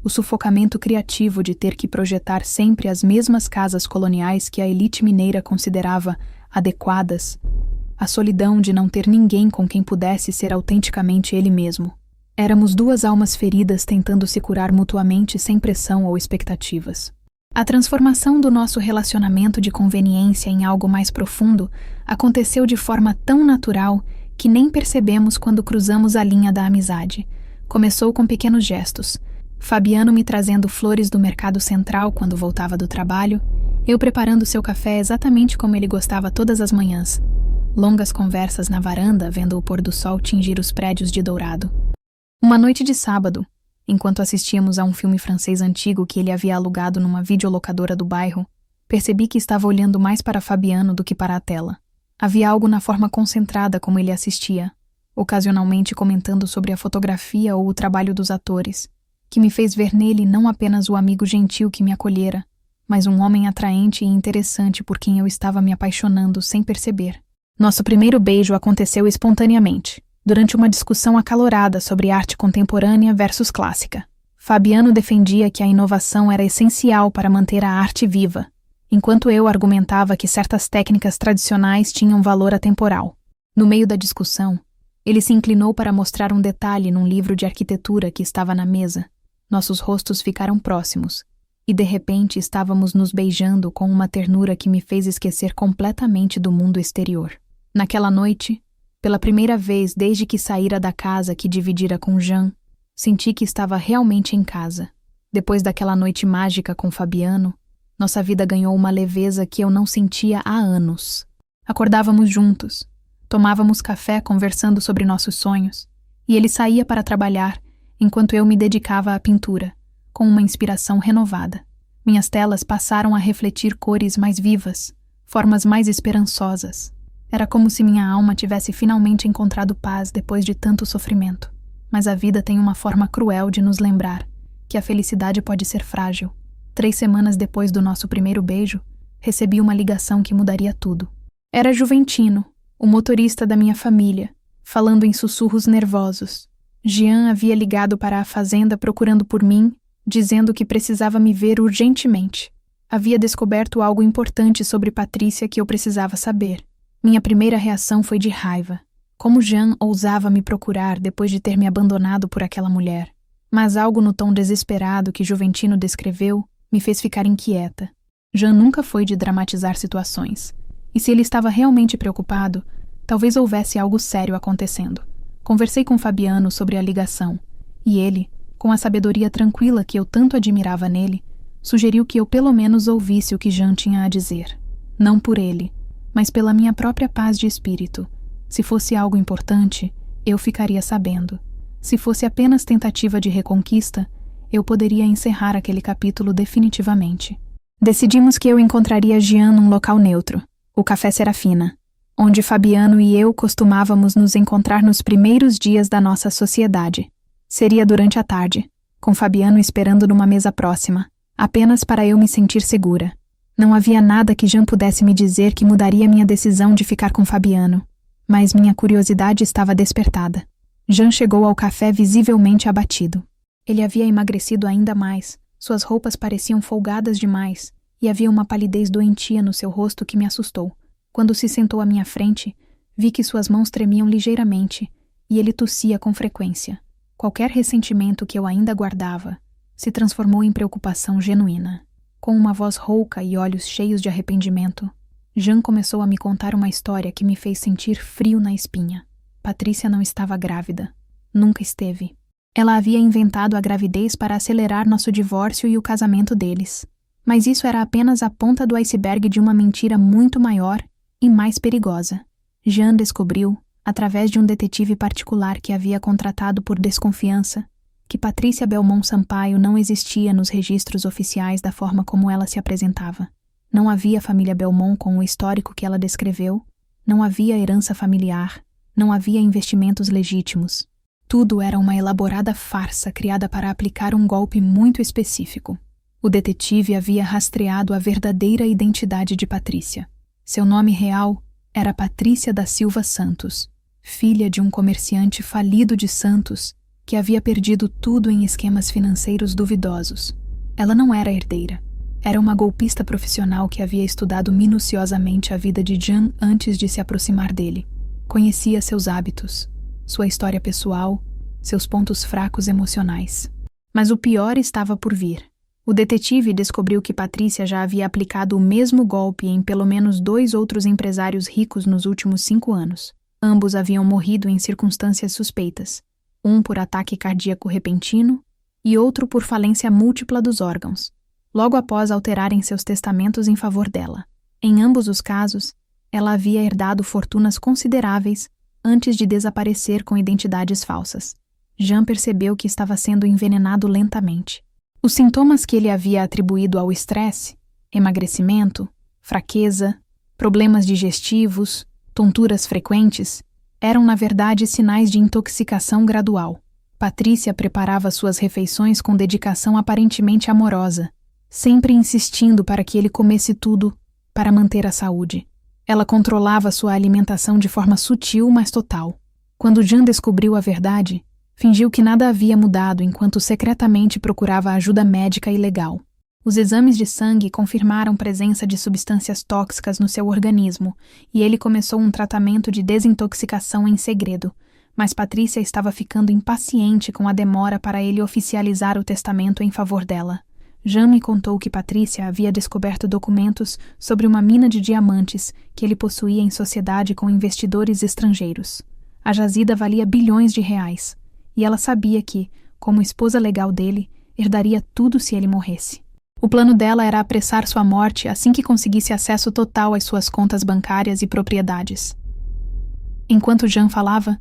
o sufocamento criativo de ter que projetar sempre as mesmas casas coloniais que a elite mineira considerava adequadas, a solidão de não ter ninguém com quem pudesse ser autenticamente ele mesmo. Éramos 2 almas feridas tentando se curar mutuamente sem pressão ou expectativas. A transformação do nosso relacionamento de conveniência em algo mais profundo aconteceu de forma tão natural que nem percebemos quando cruzamos a linha da amizade. Começou com pequenos gestos. Fabiano me trazendo flores do mercado central quando voltava do trabalho, eu preparando seu café exatamente como ele gostava todas as manhãs. Longas conversas na varanda vendo o pôr do sol tingir os prédios de dourado. Uma noite de sábado, enquanto assistíamos a um filme francês antigo que ele havia alugado numa videolocadora do bairro, percebi que estava olhando mais para Fabiano do que para a tela. Havia algo na forma concentrada como ele assistia, ocasionalmente comentando sobre a fotografia ou o trabalho dos atores, que me fez ver nele não apenas o amigo gentil que me acolhera, mas um homem atraente e interessante por quem eu estava me apaixonando sem perceber. Nosso primeiro beijo aconteceu espontaneamente, durante uma discussão acalorada sobre arte contemporânea versus clássica. Fabiano defendia que a inovação era essencial para manter a arte viva, enquanto eu argumentava que certas técnicas tradicionais tinham valor atemporal. No meio da discussão, Ele se inclinou para mostrar um detalhe num livro de arquitetura que estava na mesa. Nossos rostos ficaram próximos, e de repente estávamos nos beijando com uma ternura que me fez esquecer completamente do mundo exterior. Naquela noite, pela primeira vez desde que saíra da casa que dividira com Jean, senti que estava realmente em casa. Depois daquela noite mágica com Fabiano, nossa vida ganhou uma leveza que eu não sentia há anos. Acordávamos juntos, tomávamos café conversando sobre nossos sonhos, e ele saía para trabalhar enquanto eu me dedicava à pintura, com uma inspiração renovada. Minhas telas passaram a refletir cores mais vivas, formas mais esperançosas. Era como se minha alma tivesse finalmente encontrado paz depois de tanto sofrimento. Mas a vida tem uma forma cruel de nos lembrar que a felicidade pode ser frágil. 3 semanas depois do nosso primeiro beijo, recebi uma ligação que mudaria tudo. Era Juventino, o motorista da minha família, falando em sussurros nervosos. Jean havia ligado para a fazenda procurando por mim, dizendo que precisava me ver urgentemente. Havia descoberto algo importante sobre Patrícia que eu precisava saber. Minha primeira reação foi de raiva. Como Jean ousava me procurar depois de ter me abandonado por aquela mulher? Mas algo no tom desesperado que Juventino descreveu me fez ficar inquieta. Jean nunca foi de dramatizar situações. E se ele estava realmente preocupado, talvez houvesse algo sério acontecendo. Conversei com Fabiano sobre a ligação, e ele, com a sabedoria tranquila que eu tanto admirava nele, sugeriu que eu pelo menos ouvisse o que Jean tinha a dizer. Não por ele, mas pela minha própria paz de espírito. Se fosse algo importante, eu ficaria sabendo. Se fosse apenas tentativa de reconquista, eu poderia encerrar aquele capítulo definitivamente. Decidimos que eu encontraria Jean num local neutro, o Café Serafina, onde Fabiano e eu costumávamos nos encontrar nos primeiros dias da nossa sociedade. Seria durante a tarde, com Fabiano esperando numa mesa próxima, apenas para eu me sentir segura. Não havia nada que Jean pudesse me dizer que mudaria minha decisão de ficar com Fabiano, mas minha curiosidade estava despertada. Jean chegou ao café visivelmente abatido. Ele havia emagrecido ainda mais, suas roupas pareciam folgadas demais, e havia uma palidez doentia no seu rosto que me assustou. Quando se sentou à minha frente, vi que suas mãos tremiam ligeiramente, e ele tossia com frequência. Qualquer ressentimento que eu ainda guardava se transformou em preocupação genuína. Com uma voz rouca e olhos cheios de arrependimento, Jean começou a me contar uma história que me fez sentir frio na espinha. Patrícia não estava grávida. Nunca esteve. Ela havia inventado a gravidez para acelerar nosso divórcio e o casamento deles. Mas isso era apenas a ponta do iceberg de uma mentira muito maior e mais perigosa. Jean descobriu, através de um detetive particular que havia contratado por desconfiança, que Patrícia Belmont Sampaio não existia nos registros oficiais da forma como ela se apresentava. Não havia família Belmont com o histórico que ela descreveu, não havia herança familiar, não havia investimentos legítimos. Tudo era uma elaborada farsa criada para aplicar um golpe muito específico. O detetive havia rastreado a verdadeira identidade de Patrícia. Seu nome real era Patrícia da Silva Santos, filha de um comerciante falido de Santos que havia perdido tudo em esquemas financeiros duvidosos. Ela não era herdeira. Era uma golpista profissional que havia estudado minuciosamente a vida de Jean antes de se aproximar dele. Conhecia seus hábitos, sua história pessoal, seus pontos fracos emocionais. Mas o pior estava por vir. O detetive descobriu que Patrícia já havia aplicado o mesmo golpe em pelo menos 2 outros empresários ricos nos últimos 5 anos. Ambos haviam morrido em circunstâncias suspeitas, um por ataque cardíaco repentino e outro por falência múltipla dos órgãos, logo após alterarem seus testamentos em favor dela. Em ambos os casos, ela havia herdado fortunas consideráveis antes de desaparecer com identidades falsas. Jean percebeu que estava sendo envenenado lentamente. Os sintomas que ele havia atribuído ao estresse, emagrecimento, fraqueza, problemas digestivos, tonturas frequentes, eram na verdade sinais de intoxicação gradual. Patrícia preparava suas refeições com dedicação aparentemente amorosa, sempre insistindo para que ele comesse tudo para manter a saúde. Ela controlava sua alimentação de forma sutil, mas total. Quando Jean descobriu a verdade, fingiu que nada havia mudado enquanto secretamente procurava ajuda médica e legal. Os exames de sangue confirmaram presença de substâncias tóxicas no seu organismo e ele começou um tratamento de desintoxicação em segredo, Mas Patrícia estava ficando impaciente com a demora para ele oficializar o testamento em favor dela. Jean me contou que Patrícia havia descoberto documentos sobre uma mina de diamantes que ele possuía em sociedade com investidores estrangeiros. A jazida valia bilhões de reais, e ela sabia que, como esposa legal dele, herdaria tudo se ele morresse. O plano dela era apressar sua morte assim que conseguisse acesso total às suas contas bancárias e propriedades. Enquanto Jean falava,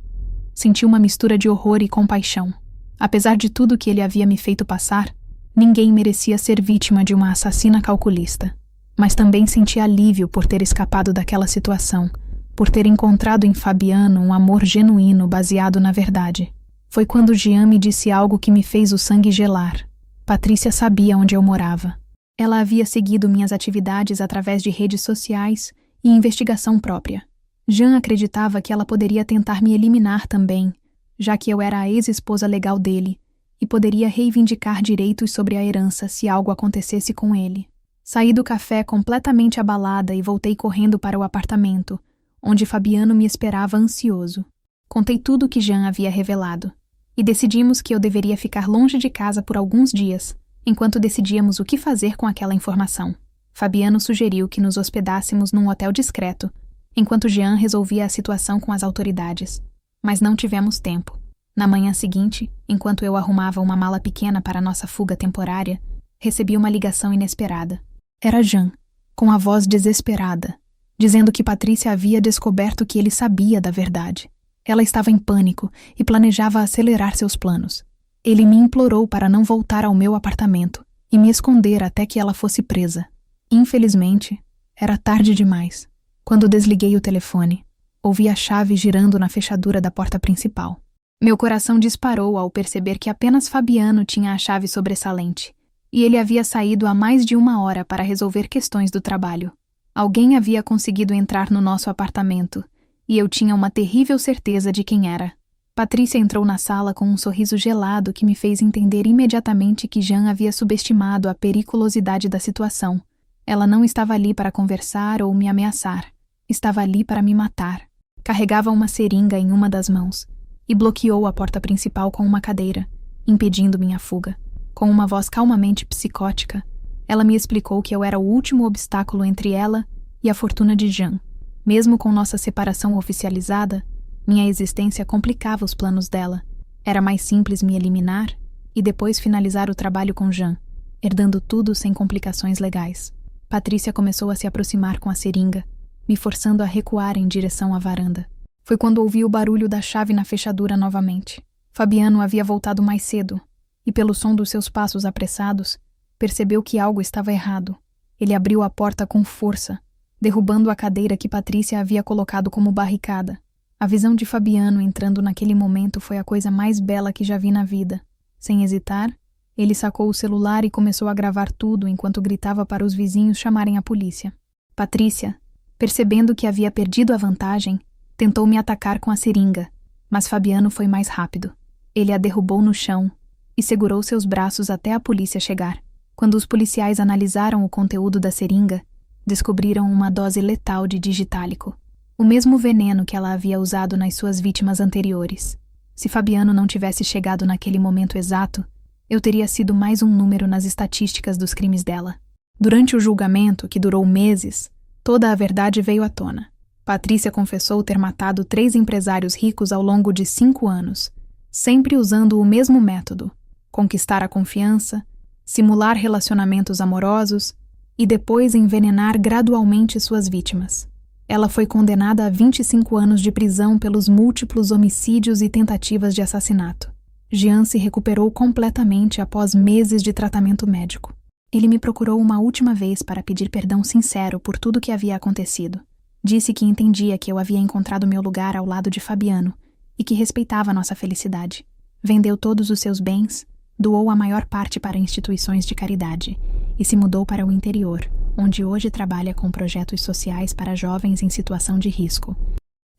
senti uma mistura de horror e compaixão. Apesar de tudo que ele havia me feito passar, ninguém merecia ser vítima de uma assassina calculista. Mas também senti alívio por ter escapado daquela situação, por ter encontrado em Fabiano um amor genuíno baseado na verdade. Foi quando Jean me disse algo que me fez o sangue gelar. Patrícia sabia onde eu morava. Ela havia seguido minhas atividades através de redes sociais e investigação própria. Jean acreditava que ela poderia tentar me eliminar também, já que eu era a ex-esposa legal dele, e poderia reivindicar direitos sobre a herança se algo acontecesse com ele. Saí do café completamente abalada e voltei correndo para o apartamento, onde Fabiano me esperava ansioso. Contei tudo o que Jean havia revelado, e decidimos que eu deveria ficar longe de casa por alguns dias, enquanto decidíamos o que fazer com aquela informação. Fabiano sugeriu que nos hospedássemos num hotel discreto, enquanto Jean resolvia a situação com as autoridades. Mas não tivemos tempo. Na manhã seguinte, enquanto eu arrumava uma mala pequena para nossa fuga temporária, recebi uma ligação inesperada. Era Jean, com a voz desesperada, dizendo que Patrícia havia descoberto que ele sabia da verdade. Ela estava em pânico e planejava acelerar seus planos. Ele me implorou para não voltar ao meu apartamento e me esconder até que ela fosse presa. Infelizmente, era tarde demais. Quando desliguei o telefone, ouvi a chave girando na fechadura da porta principal. Meu coração disparou ao perceber que apenas Fabiano tinha a chave sobressalente, e ele havia saído há mais de 1 hora para resolver questões do trabalho. Alguém havia conseguido entrar no nosso apartamento, e eu tinha uma terrível certeza de quem era. Patrícia entrou na sala com um sorriso gelado que me fez entender imediatamente que Jean havia subestimado a periculosidade da situação. Ela não estava ali para conversar ou me ameaçar. Estava ali para me matar. Carregava uma seringa em uma das mãos e bloqueou a porta principal com uma cadeira, impedindo minha fuga. Com uma voz calmamente psicótica, ela me explicou que eu era o último obstáculo entre ela e a fortuna de Jean. Mesmo com nossa separação oficializada, minha existência complicava os planos dela. Era mais simples me eliminar e depois finalizar o trabalho com Jean, herdando tudo sem complicações legais. Patrícia começou a se aproximar com a seringa, me forçando a recuar em direção à varanda. Foi quando ouvi o barulho da chave na fechadura novamente. Fabiano havia voltado mais cedo, e pelo som dos seus passos apressados, percebeu que algo estava errado. Ele abriu a porta com força, derrubando a cadeira que Patrícia havia colocado como barricada. A visão de Fabiano entrando naquele momento foi a coisa mais bela que já vi na vida. Sem hesitar, ele sacou o celular e começou a gravar tudo enquanto gritava para os vizinhos chamarem a polícia. Patrícia, percebendo que havia perdido a vantagem, tentou me atacar com a seringa, mas Fabiano foi mais rápido. Ele a derrubou no chão e segurou seus braços até a polícia chegar. Quando os policiais analisaram o conteúdo da seringa, descobriram uma dose letal de digitálico, o mesmo veneno que ela havia usado nas suas vítimas anteriores. Se Fabiano não tivesse chegado naquele momento exato, eu teria sido mais um número nas estatísticas dos crimes dela. Durante o julgamento, que durou meses, toda a verdade veio à tona. Patrícia confessou ter matado 3 empresários ricos ao longo de 5 anos, sempre usando o mesmo método: conquistar a confiança, simular relacionamentos amorosos e depois envenenar gradualmente suas vítimas. Ela foi condenada a 25 anos de prisão pelos múltiplos homicídios e tentativas de assassinato. Jean se recuperou completamente após meses de tratamento médico. Ele me procurou uma última vez para pedir perdão sincero por tudo que havia acontecido. Disse que entendia que eu havia encontrado meu lugar ao lado de Fabiano e que respeitava nossa felicidade. Vendeu todos os seus bens, doou a maior parte para instituições de caridade e se mudou para o interior, onde hoje trabalha com projetos sociais para jovens em situação de risco.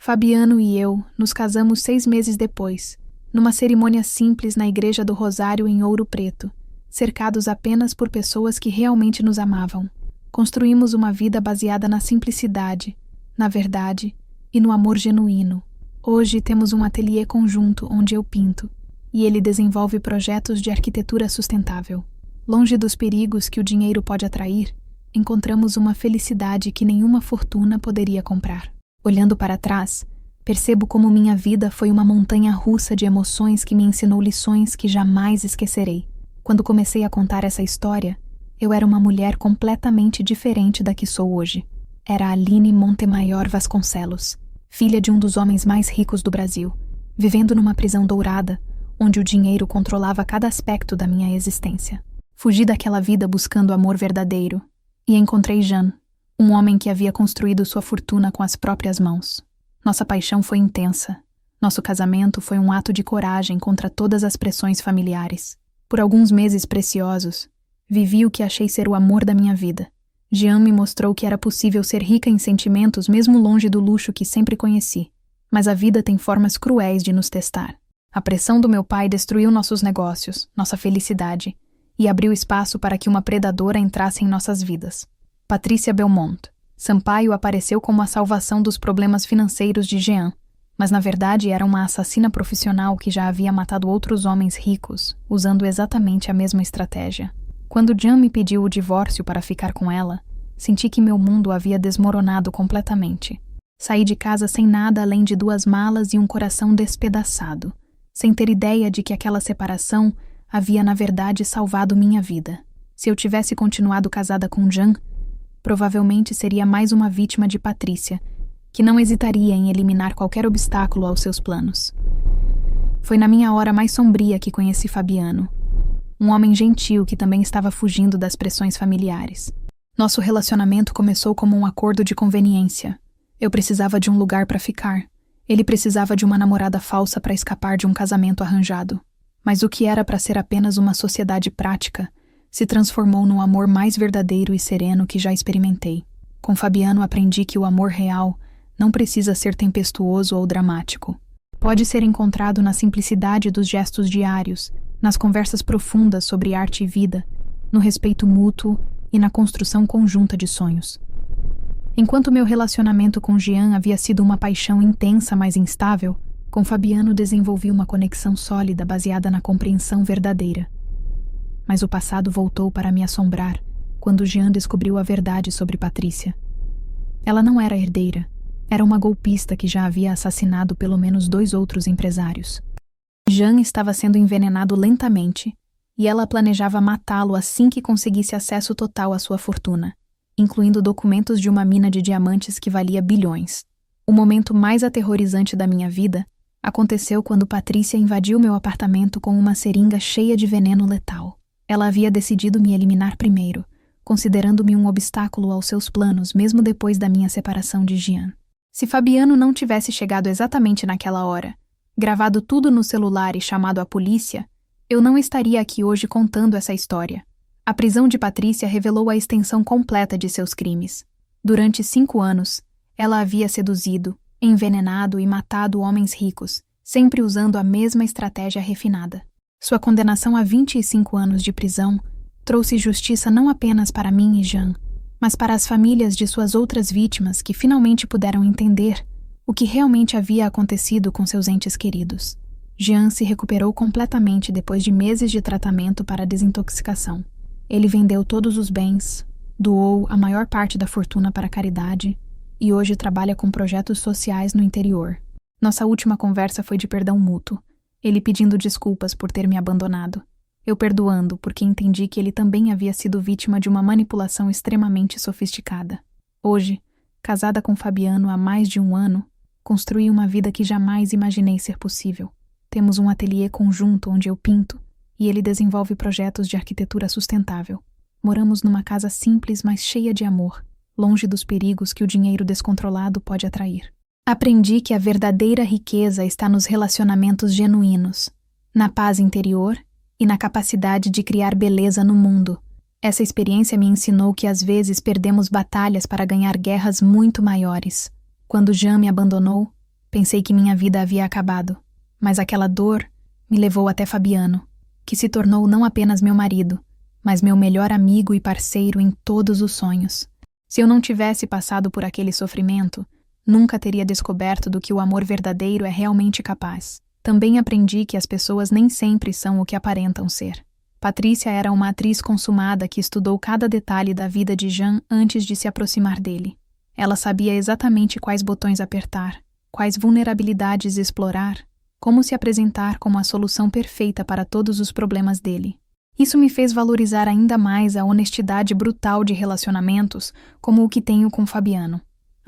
Fabiano e eu nos casamos 6 meses depois, numa cerimônia simples na Igreja do Rosário em Ouro Preto, cercados apenas por pessoas que realmente nos amavam. Construímos uma vida baseada na simplicidade, na verdade e no amor genuíno, Hoje temos um ateliê conjunto onde eu pinto, e ele desenvolve projetos de arquitetura sustentável. Longe dos perigos que o dinheiro pode atrair, encontramos uma felicidade que nenhuma fortuna poderia comprar. Olhando para trás, percebo como minha vida foi uma montanha-russa de emoções que me ensinou lições que jamais esquecerei. Quando comecei a contar essa história, eu era uma mulher completamente diferente da que sou hoje. Era Aline Montemayor Vasconcelos, filha de um dos homens mais ricos do Brasil, vivendo numa prisão dourada, onde o dinheiro controlava cada aspecto da minha existência. Fugi daquela vida buscando amor verdadeiro e encontrei Jean, um homem que havia construído sua fortuna com as próprias mãos. Nossa paixão foi intensa. Nosso casamento foi um ato de coragem contra todas as pressões familiares. Por alguns meses preciosos, vivi o que achei ser o amor da minha vida. Jean me mostrou que era possível ser rica em sentimentos mesmo longe do luxo que sempre conheci. Mas a vida tem formas cruéis de nos testar. A pressão do meu pai destruiu nossos negócios, nossa felicidade, e abriu espaço para que uma predadora entrasse em nossas vidas. Patrícia Belmont. Sampaio apareceu como a salvação dos problemas financeiros de Jean, mas na verdade era uma assassina profissional que já havia matado outros homens ricos, usando exatamente a mesma estratégia. Quando Jean me pediu o divórcio para ficar com ela, senti que meu mundo havia desmoronado completamente. Saí de casa sem nada além de 2 malas e um coração despedaçado, sem ter ideia de que aquela separação havia na verdade salvado minha vida. Se eu tivesse continuado casada com Jean, provavelmente seria mais uma vítima de Patrícia, que não hesitaria em eliminar qualquer obstáculo aos seus planos. Foi na minha hora mais sombria que conheci Fabiano, um homem gentil que também estava fugindo das pressões familiares. Nosso relacionamento começou como um acordo de conveniência. Eu precisava de um lugar para ficar. Ele precisava de uma namorada falsa para escapar de um casamento arranjado. Mas o que era para ser apenas uma sociedade prática se transformou no amor mais verdadeiro e sereno que já experimentei. Com Fabiano aprendi que o amor real não precisa ser tempestuoso ou dramático. Pode ser encontrado na simplicidade dos gestos diários, nas conversas profundas sobre arte e vida, no respeito mútuo e na construção conjunta de sonhos. Enquanto meu relacionamento com Jean havia sido uma paixão intensa, mas instável, com Fabiano desenvolvi uma conexão sólida baseada na compreensão verdadeira. Mas o passado voltou para me assombrar quando Jean descobriu a verdade sobre Patrícia. Ela não era herdeira, era uma golpista que já havia assassinado pelo menos 2 outros empresários. Jean estava sendo envenenado lentamente e ela planejava matá-lo assim que conseguisse acesso total à sua fortuna, incluindo documentos de uma mina de diamantes que valia bilhões. O momento mais aterrorizante da minha vida aconteceu quando Patrícia invadiu meu apartamento com uma seringa cheia de veneno letal. Ela havia decidido me eliminar primeiro, considerando-me um obstáculo aos seus planos mesmo depois da minha separação de Jean. Se Fabiano não tivesse chegado exatamente naquela hora, gravado tudo no celular e chamado a polícia, eu não estaria aqui hoje contando essa história. A prisão de Patrícia revelou a extensão completa de seus crimes. Durante 5 anos, ela havia seduzido, envenenado e matado homens ricos, sempre usando a mesma estratégia refinada. Sua condenação a 25 anos de prisão trouxe justiça não apenas para mim e Jean, mas para as famílias de suas outras vítimas que finalmente puderam entender o que realmente havia acontecido com seus entes queridos. Jean se recuperou completamente depois de meses de tratamento para desintoxicação. Ele vendeu todos os bens, doou a maior parte da fortuna para a caridade e hoje trabalha com projetos sociais no interior. Nossa última conversa foi de perdão mútuo, ele pedindo desculpas por ter me abandonado. Eu perdoando porque entendi que ele também havia sido vítima de uma manipulação extremamente sofisticada. Hoje, casada com Fabiano há mais de 1 ano, construí uma vida que jamais imaginei ser possível. Temos um ateliê conjunto onde eu pinto e ele desenvolve projetos de arquitetura sustentável. Moramos numa casa simples, mas cheia de amor, longe dos perigos que o dinheiro descontrolado pode atrair. Aprendi que a verdadeira riqueza está nos relacionamentos genuínos, na paz interior e na capacidade de criar beleza no mundo. Essa experiência me ensinou que às vezes perdemos batalhas para ganhar guerras muito maiores. Quando Jean me abandonou, pensei que minha vida havia acabado, mas aquela dor me levou até Fabiano, que se tornou não apenas meu marido, mas meu melhor amigo e parceiro em todos os sonhos. Se eu não tivesse passado por aquele sofrimento, Nunca teria descoberto do que o amor verdadeiro é realmente capaz. Também aprendi que as pessoas nem sempre são o que aparentam ser. Patrícia era uma atriz consumada que estudou cada detalhe da vida de Jean antes de se aproximar dele. Ela sabia exatamente quais botões apertar, quais vulnerabilidades explorar, como se apresentar como a solução perfeita para todos os problemas dele. Isso me fez valorizar ainda mais a honestidade brutal de relacionamentos como o que tenho com Fabiano.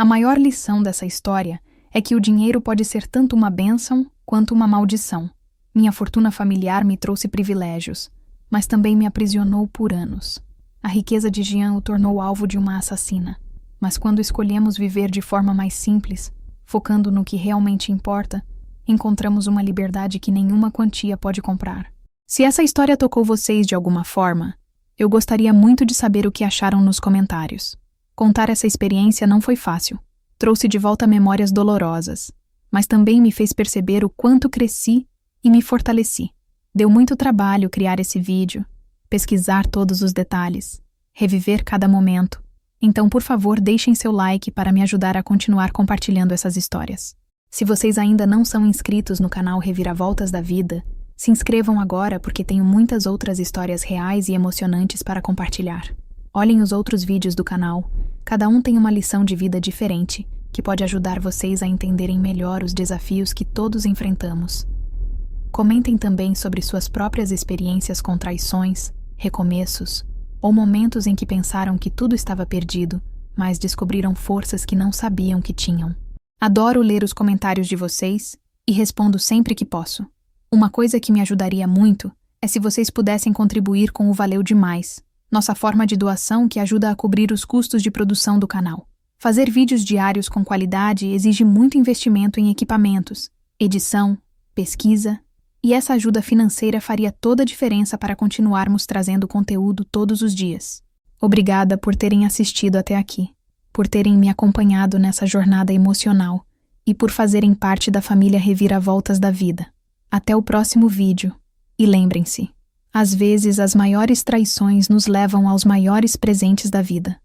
A maior lição dessa história é que o dinheiro pode ser tanto uma bênção quanto uma maldição. Minha fortuna familiar me trouxe privilégios, mas também me aprisionou por anos. A riqueza de Jean o tornou alvo de uma assassina. Mas quando escolhemos viver de forma mais simples, focando no que realmente importa, encontramos uma liberdade que nenhuma quantia pode comprar. Se essa história tocou vocês de alguma forma, eu gostaria muito de saber o que acharam nos comentários. Contar essa experiência não foi fácil. Trouxe de volta memórias dolorosas, mas também me fez perceber o quanto cresci e me fortaleci. Deu muito trabalho criar esse vídeo, pesquisar todos os detalhes, reviver cada momento. Então, por favor, deixem seu like para me ajudar a continuar compartilhando essas histórias. Se vocês ainda não são inscritos no canal Reviravoltas da Vida, se inscrevam agora porque tenho muitas outras histórias reais e emocionantes para compartilhar. Olhem os outros vídeos do canal, cada um tem uma lição de vida diferente, que pode ajudar vocês a entenderem melhor os desafios que todos enfrentamos. Comentem também sobre suas próprias experiências com traições, recomeços, ou momentos em que pensaram que tudo estava perdido, mas descobriram forças que não sabiam que tinham. Adoro ler os comentários de vocês e respondo sempre que posso. Uma coisa que me ajudaria muito é se vocês pudessem contribuir com o Valeu Demais, nossa forma de doação que ajuda a cobrir os custos de produção do canal. Fazer vídeos diários com qualidade exige muito investimento em equipamentos, edição, pesquisa, e essa ajuda financeira faria toda a diferença para continuarmos trazendo conteúdo todos os dias. Obrigada por terem assistido até aqui, por terem me acompanhado nessa jornada emocional e por fazerem parte da família Reviravoltas da Vida. Até o próximo vídeo. E lembrem-se, às vezes as maiores traições nos levam aos maiores presentes da vida.